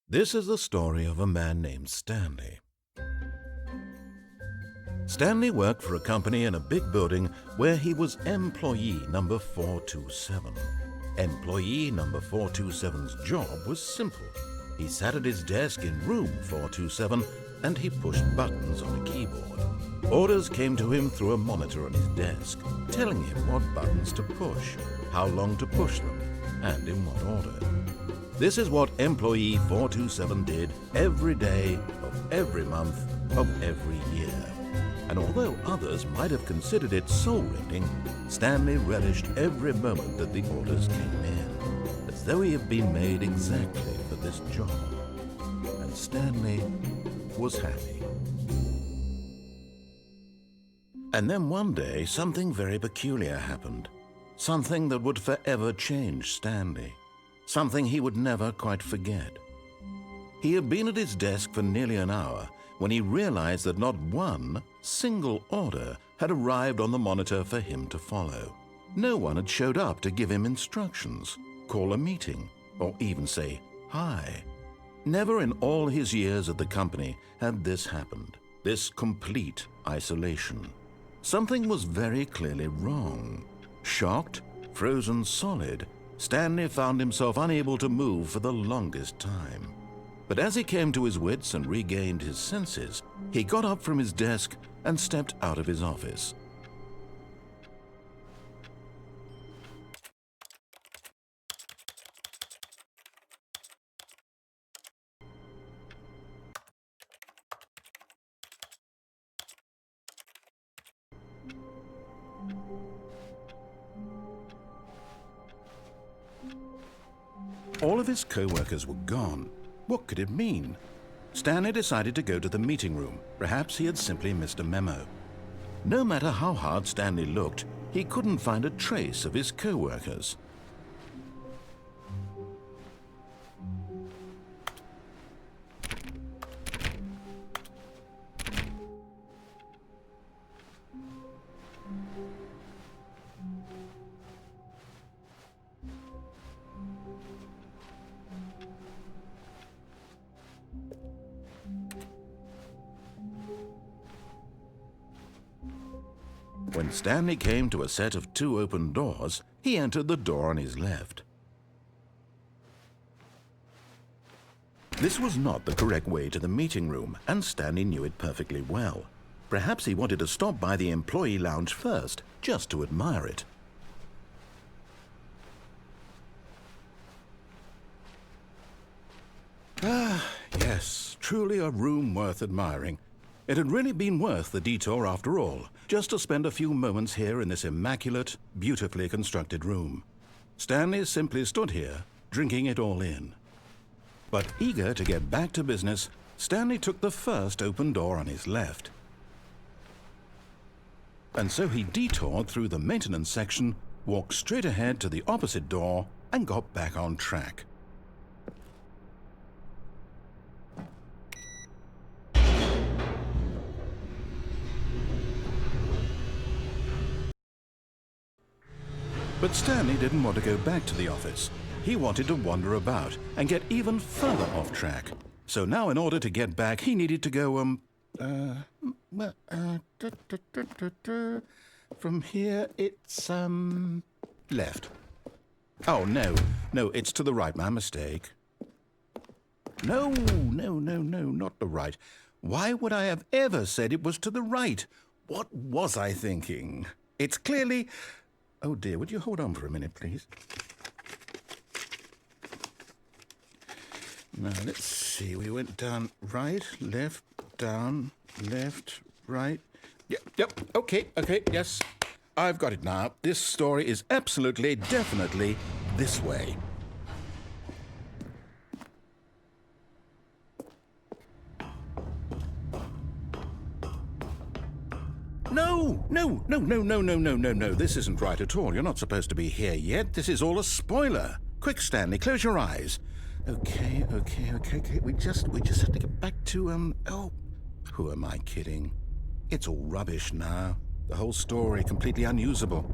This is the story of a man named Stanley. Stanley worked for a company in a big building where he was employee number 427. Employee number 427's job was simple. He sat at his desk in room 427 and he pushed buttons on a keyboard. Orders came to him through a monitor on his desk, telling him what buttons to push, how long to push them, and in what order. This is what employee 427 did every day of every month of every year. And although others might have considered it soul-rending, Stanley relished every moment that the orders came in, as though he had been made exactly for this job. And Stanley was happy. And then one day, something very peculiar happened. Something that would forever change Stanley. Something he would never quite forget. He had been at his desk for nearly an hour when he realized that not one single order had arrived on the monitor for him to follow. No one had showed up to give him instructions, call a meeting, or even say hi. Never in all his years at the company had this happened, this complete isolation. Something was very clearly wrong. Shocked, frozen solid, Stanley found himself unable to move for the longest time. But as he came to his wits and regained his senses, he got up from his desk and stepped out of his office. All of his co-workers were gone. What could it mean? Stanley decided to go to the meeting room. Perhaps he had simply missed a memo. No matter how hard Stanley looked, he couldn't find a trace of his co-workers. When Stanley came to a set of 2 open doors, he entered the door on his left. This was not the correct way to the meeting room, and Stanley knew it perfectly well. Perhaps he wanted to stop by the employee lounge first, just to admire it. Ah, yes, truly a room worth admiring. It had really been worth the detour after all, just to spend a few moments here in this immaculate, beautifully constructed room. Stanley simply stood here, drinking it all in. But eager to get back to business, Stanley took the first open door on his left. And so he detoured through the maintenance section, walked straight ahead to the opposite door, and got back on track. But Stanley didn't want to go back to the office. He wanted to wander about and get even further off track. So now in order to get back, he needed to go, from here it's, left. Oh, no, it's to the right, my mistake. No, not the right. Why would I have ever said it was to the right? What was I thinking? It's clearly... Oh dear, would you hold on for a minute, please? Now, let's see. We went down right, left, down, left, right. Yep, okay, yes. I've got it now. This story is absolutely, definitely this way. No. This isn't right at all. You're not supposed to be here yet. This is all a spoiler. Quick, Stanley, close your eyes. Okay. We just have to get back to, oh, who am I kidding? It's all rubbish now. The whole story completely unusable.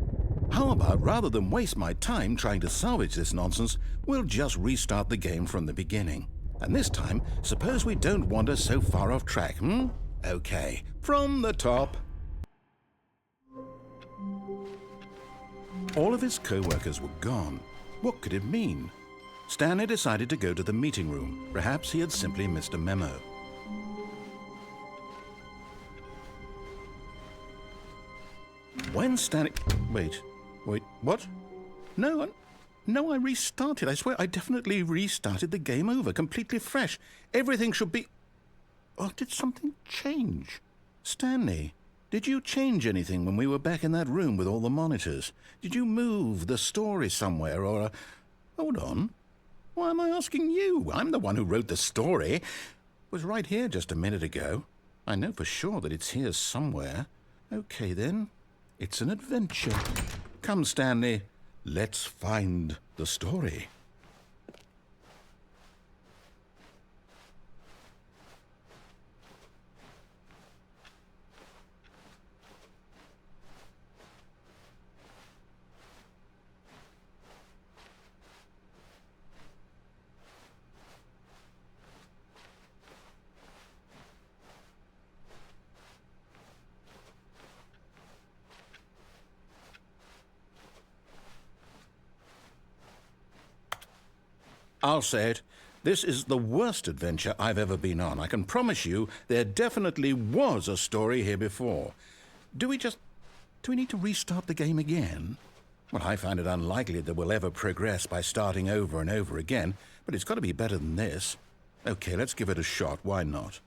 How about, rather than waste my time trying to salvage this nonsense, we'll just restart the game from the beginning. And this time, suppose we don't wander so far off track, Okay, from the top. All of his co-workers were gone. What could it mean? Stanley decided to go to the meeting room. Perhaps he had simply missed a memo. When Stanley... Wait, what? No, I restarted. I swear I definitely restarted the game over, completely fresh. Everything should be... Oh, did something change? Stanley, did you change anything when we were back in that room with all the monitors? Did you move the story somewhere or... Hold on. Why am I asking you? I'm the one who wrote the story. It was right here just a minute ago. I know for sure that it's here somewhere. Okay, then. It's an adventure. Come, Stanley. Let's find the story. I'll say it. This is the worst adventure I've ever been on. I can promise you there definitely was a story here before. Do we need to restart the game again? Well, I find it unlikely that we'll ever progress by starting over and over again, but it's got to be better than this. Okay, let's give it a shot. Why not?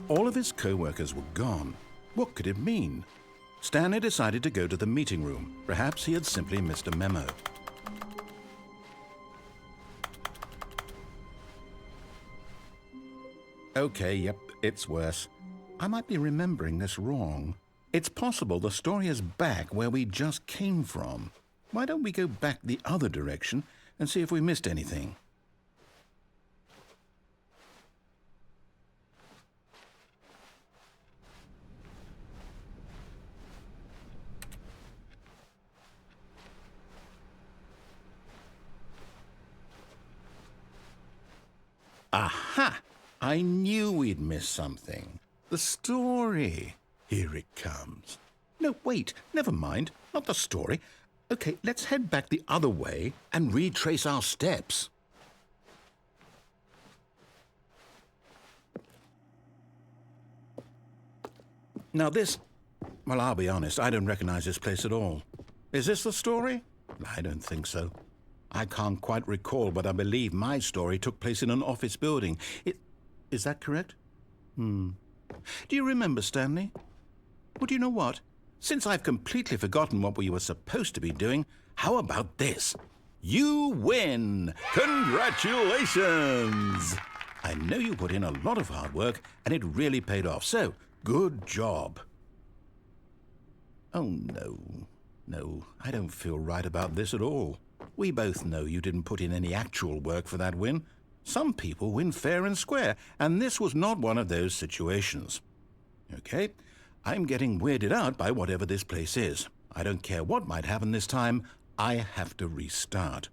All of his co-workers were gone. What could it mean? Stanley decided to go to the meeting room. Perhaps he had simply missed a memo. Okay, yep, it's worse. I might be remembering this wrong. It's possible the story is back where we just came from. Why don't we go back the other direction and see if we missed anything? Aha! I knew we'd miss something. The story. Here it comes. No, wait, never mind. Not the story. Okay, let's head back the other way and retrace our steps. Now this... Well, I'll be honest, I don't recognize this place at all. Is this the story? I don't think so. I can't quite recall, but I believe my story took place in an office building. Is that correct? Do you remember, Stanley? Well, do you know what? Since I've completely forgotten what we were supposed to be doing, how about this? You win! Congratulations! I know you put in a lot of hard work, and it really paid off, so good job. Oh, no. No, I don't feel right about this at all. We both know you didn't put in any actual work for that win. Some people win fair and square, and this was not one of those situations. Okay, I'm getting weirded out by whatever this place is. I don't care what might happen this time. I have to restart.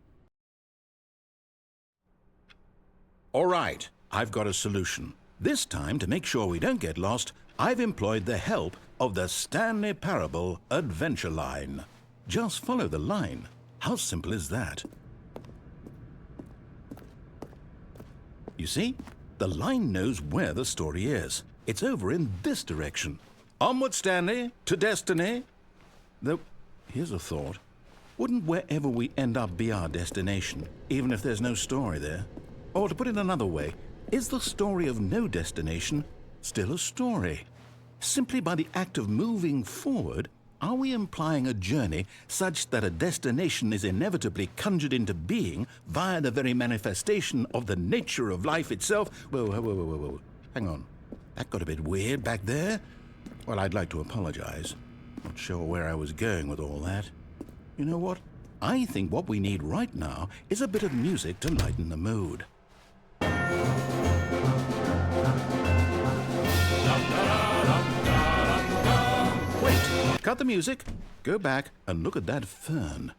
All right, I've got a solution. This time, to make sure we don't get lost, I've employed the help of the Stanley Parable adventure line. Just follow the line. How simple is that? You see, the line knows where the story is. It's over in this direction. Onward, Stanley, to destiny. Though, here's a thought. Wouldn't wherever we end up be our destination, even if there's no story there? Or to put it another way, is the story of no destination still a story? Simply by the act of moving forward, are we implying a journey such that a destination is inevitably conjured into being via the very manifestation of the nature of life itself? Whoa. Hang on. That got a bit weird back there. Well, I'd like to apologize. Not sure where I was going with all that. You know what? I think what we need right now is a bit of music to lighten the mood. cut the music, go back and look at that fern.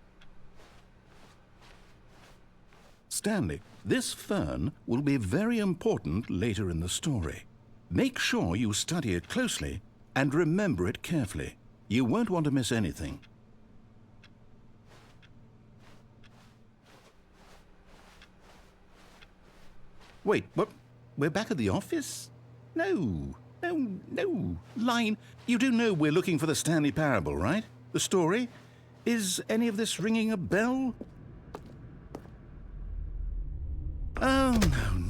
Stanley, this fern will be very important later in the story. Make sure you study it closely and remember it carefully. You won't want to miss anything. Wait, what? We're back at the office? No. Line, you do know we're looking for the Stanley Parable, right? The story? Is any of this ringing a bell? Oh,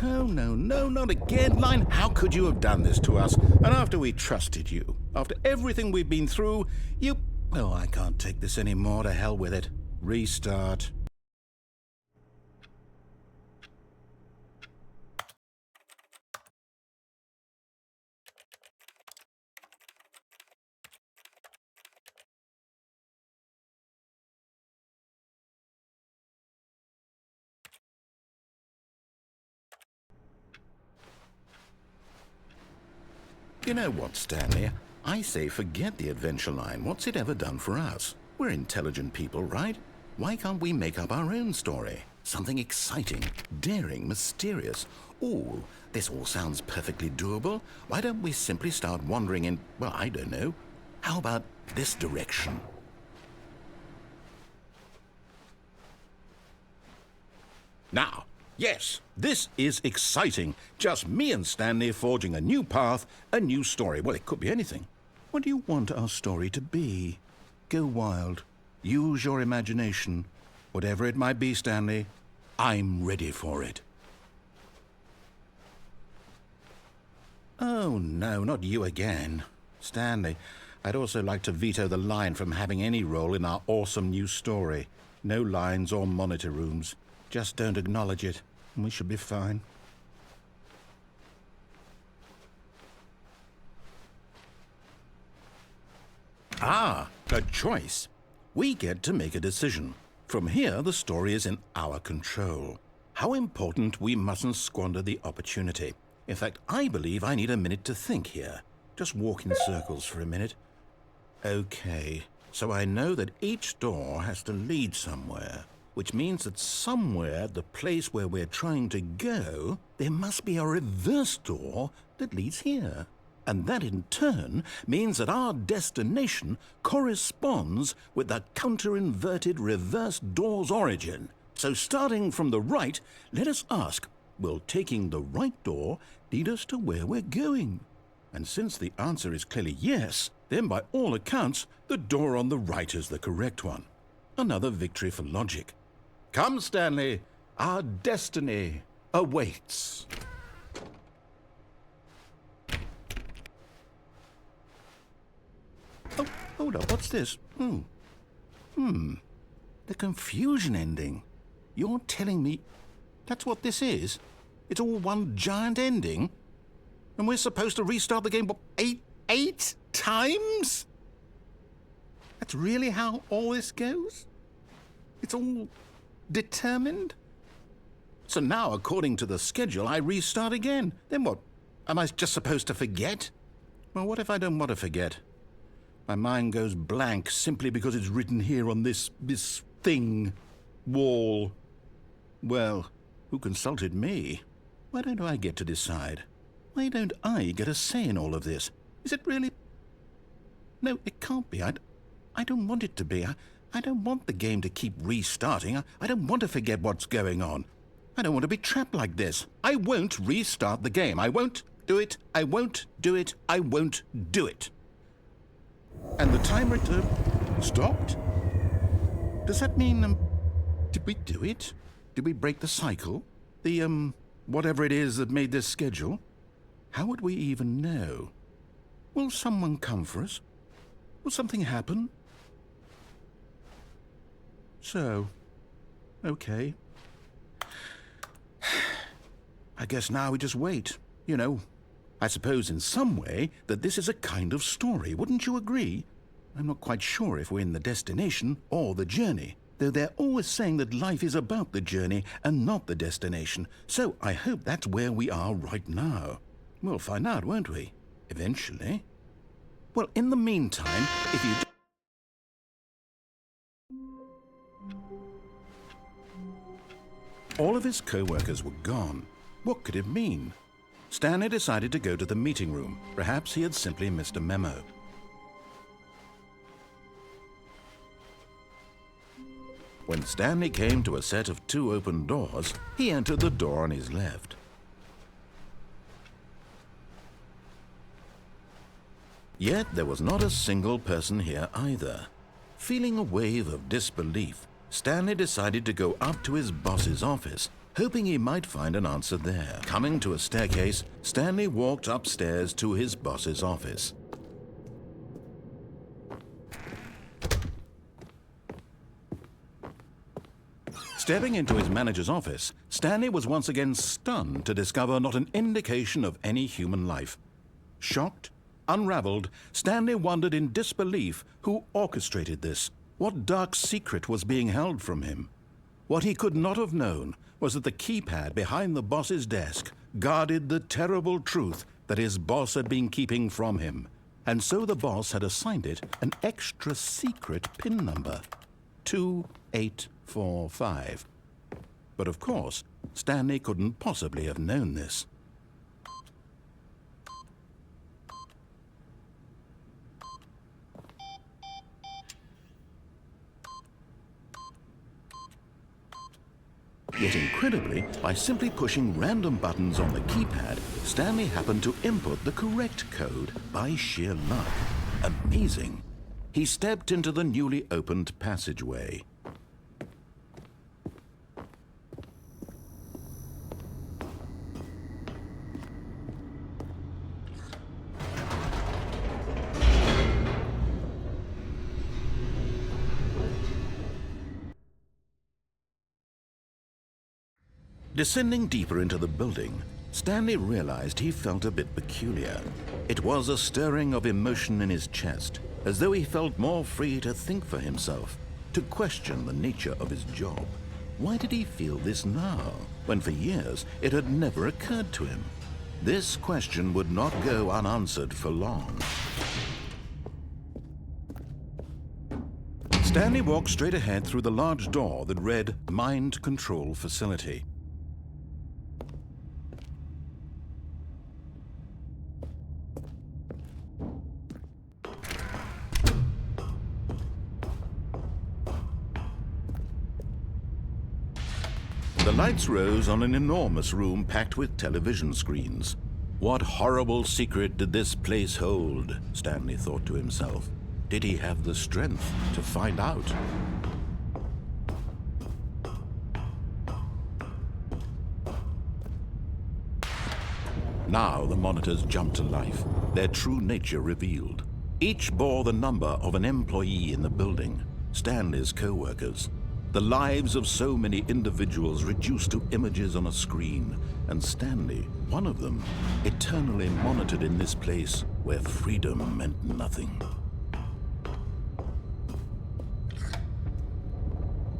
no, not again. Line, how could you have done this to us? And after we trusted you, after everything we've been through, you... Oh, I can't take this anymore. To hell with it. Restart. You know what, Stanley? I say forget the adventure line. What's it ever done for us? We're intelligent people, right? Why can't we make up our own story? Something exciting, daring, mysterious. Ooh, this all sounds perfectly doable. Why don't we simply start wandering in, well, I don't know. How about this direction? Now, yes, this is exciting. Just me and Stanley forging a new path, a new story. Well, it could be anything. What do you want our story to be? Go wild. Use your imagination. Whatever it might be, Stanley, I'm ready for it. Oh, no, not you again. Stanley, I'd also like to veto the line from having any role in our awesome new story. No lines or monitor rooms. Just don't acknowledge it, and we should be fine. Ah, a choice. We get to make a decision. From here, the story is in our control. How important we mustn't squander the opportunity. In fact, I believe I need a minute to think here. Just walk in circles for a minute. Okay, so I know that each door has to lead somewhere, which means that somewhere, the place where we're trying to go, there must be a reverse door that leads here. And that in turn means that our destination corresponds with the counter-inverted reverse door's origin. So starting from the right, let us ask, will taking the right door lead us to where we're going? And since the answer is clearly yes, then by all accounts, the door on the right is the correct one. Another victory for logic. Come, Stanley, our destiny awaits. Oh, hold up, what's this? The confusion ending. You're telling me that's what this is? It's all one giant ending? And we're supposed to restart the game, what, eight times? That's really how all this goes? It's all determined? So now, according to the schedule, I restart again. Then what? Am I just supposed to forget? Well, what if I don't want to forget? My mind goes blank simply because it's written here on this thing, wall. Well, who consulted me? Why don't I get to decide? Why don't I get a say in all of this? Is it really? No, it can't be. I don't want it to be. I don't want the game to keep restarting. I don't want to forget what's going on. I don't want to be trapped like this. I won't restart the game. I won't do it. I won't do it. I won't do it. And the timer stopped? Does that mean, did we do it? Did we break the cycle? The, whatever it is that made this schedule? How would we even know? Will someone come for us? Will something happen? So, okay. I guess now we just wait, you know. I suppose in some way that this is a kind of story, wouldn't you agree? I'm not quite sure if we're in the destination or the journey, though they're always saying that life is about the journey and not the destination, so I hope that's where we are right now. We'll find out, won't we? Eventually. Well, in the meantime, if you All of his co-workers were gone. What could it mean? Stanley decided to go to the meeting room. Perhaps he had simply missed a memo. When Stanley came to a set of 2 open doors, he entered the door on his left. Yet there was not a single person here either. Feeling a wave of disbelief, Stanley decided to go up to his boss's office, hoping he might find an answer there. Coming to a staircase, Stanley walked upstairs to his boss's office. Stepping into his manager's office, Stanley was once again stunned to discover not an indication of any human life. Shocked, unraveled, Stanley wondered in disbelief who orchestrated this. What dark secret was being held from him? What he could not have known was that the keypad behind the boss's desk guarded the terrible truth that his boss had been keeping from him. And so the boss had assigned it an extra secret PIN number, 2845. But of course, Stanley couldn't possibly have known this. Yet incredibly, by simply pushing random buttons on the keypad, Stanley happened to input the correct code by sheer luck. Amazing. He stepped into the newly opened passageway. Descending deeper into the building, Stanley realized he felt a bit peculiar. It was a stirring of emotion in his chest, as though he felt more free to think for himself, to question the nature of his job. Why did he feel this now, when for years it had never occurred to him? This question would not go unanswered for long. Stanley walked straight ahead through the large door that read Mind Control Facility. The lights rose on an enormous room packed with television screens. What horrible secret did this place hold? Stanley thought to himself. Did he have the strength to find out? Now the monitors jumped to life, their true nature revealed. Each bore the number of an employee in the building, Stanley's co-workers. The lives of so many individuals reduced to images on a screen, and Stanley, one of them, eternally monitored in this place where freedom meant nothing.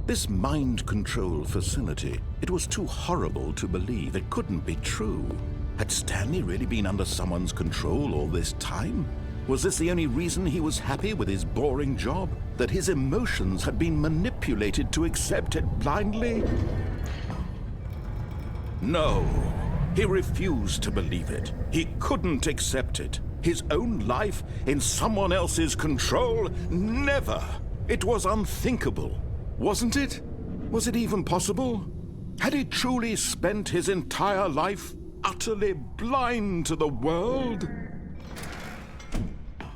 This mind control facility, it was too horrible to believe. It couldn't be true. Had Stanley really been under someone's control all this time? Was this the only reason he was happy with his boring job? That his emotions had been manipulated to accept it blindly? No, he refused to believe it. He couldn't accept it. His own life in someone else's control? Never! It was unthinkable. Wasn't it? Was it even possible? Had he truly spent his entire life utterly blind to the world?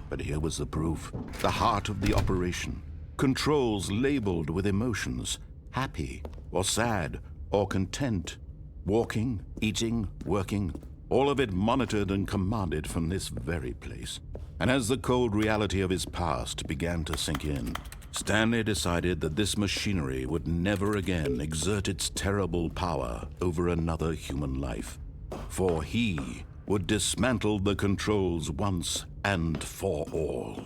But here was the proof, the heart of the operation. Controls labeled with emotions, happy or sad or content. Walking, eating, working, all of it monitored and commanded from this very place. And as the cold reality of his past began to sink in, Stanley decided that this machinery would never again exert its terrible power over another human life. For he would dismantle the controls once and for all.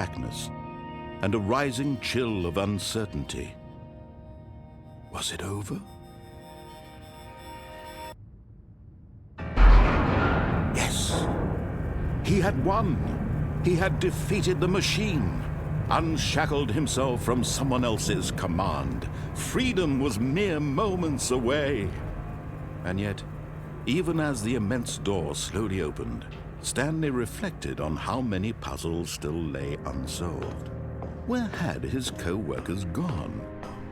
blackness and a rising chill of uncertainty. Was it over? Yes! He had won! He had defeated the machine, unshackled himself from someone else's command. Freedom was mere moments away. And yet, even as the immense door slowly opened, Stanley reflected on how many puzzles still lay unsolved. Where had his co-workers gone?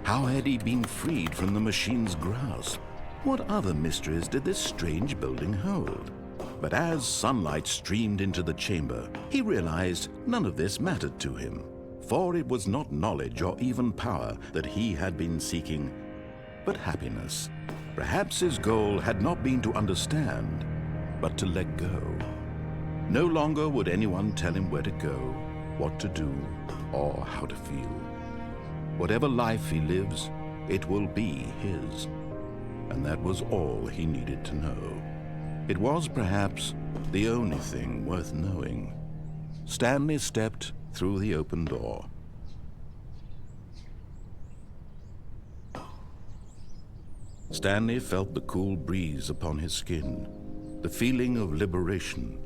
How had he been freed from the machine's grasp? What other mysteries did this strange building hold? But as sunlight streamed into the chamber, he realized none of this mattered to him, for it was not knowledge or even power that he had been seeking, but happiness. Perhaps his goal had not been to understand, but to let go. No longer would anyone tell him where to go, what to do, or how to feel. Whatever life he lives, it will be his. And that was all he needed to know. It was perhaps the only thing worth knowing. Stanley stepped through the open door. Stanley felt the cool breeze upon his skin, the feeling of liberation,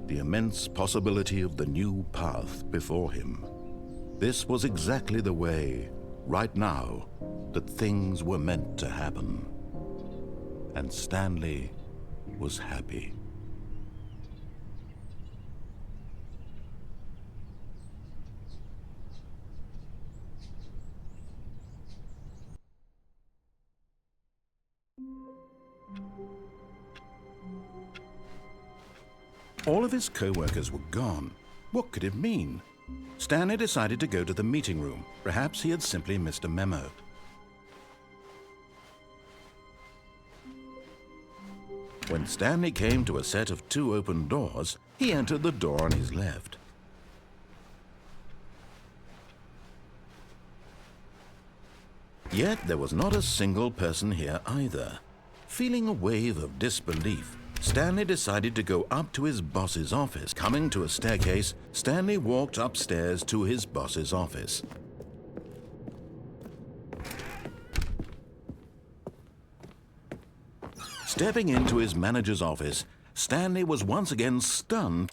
the immense possibility of the new path before him. This was exactly the way, right now, that things were meant to happen. And Stanley was happy. All of his co-workers were gone. What could it mean? Stanley decided to go to the meeting room. Perhaps he had simply missed a memo. When Stanley came to a set of 2 open doors, he entered the door on his left. Yet there was not a single person here either. Feeling a wave of disbelief, Stanley decided to go up to his boss's office. Coming to a staircase, Stanley walked upstairs to his boss's office. Stepping into his manager's office, Stanley was once again stunned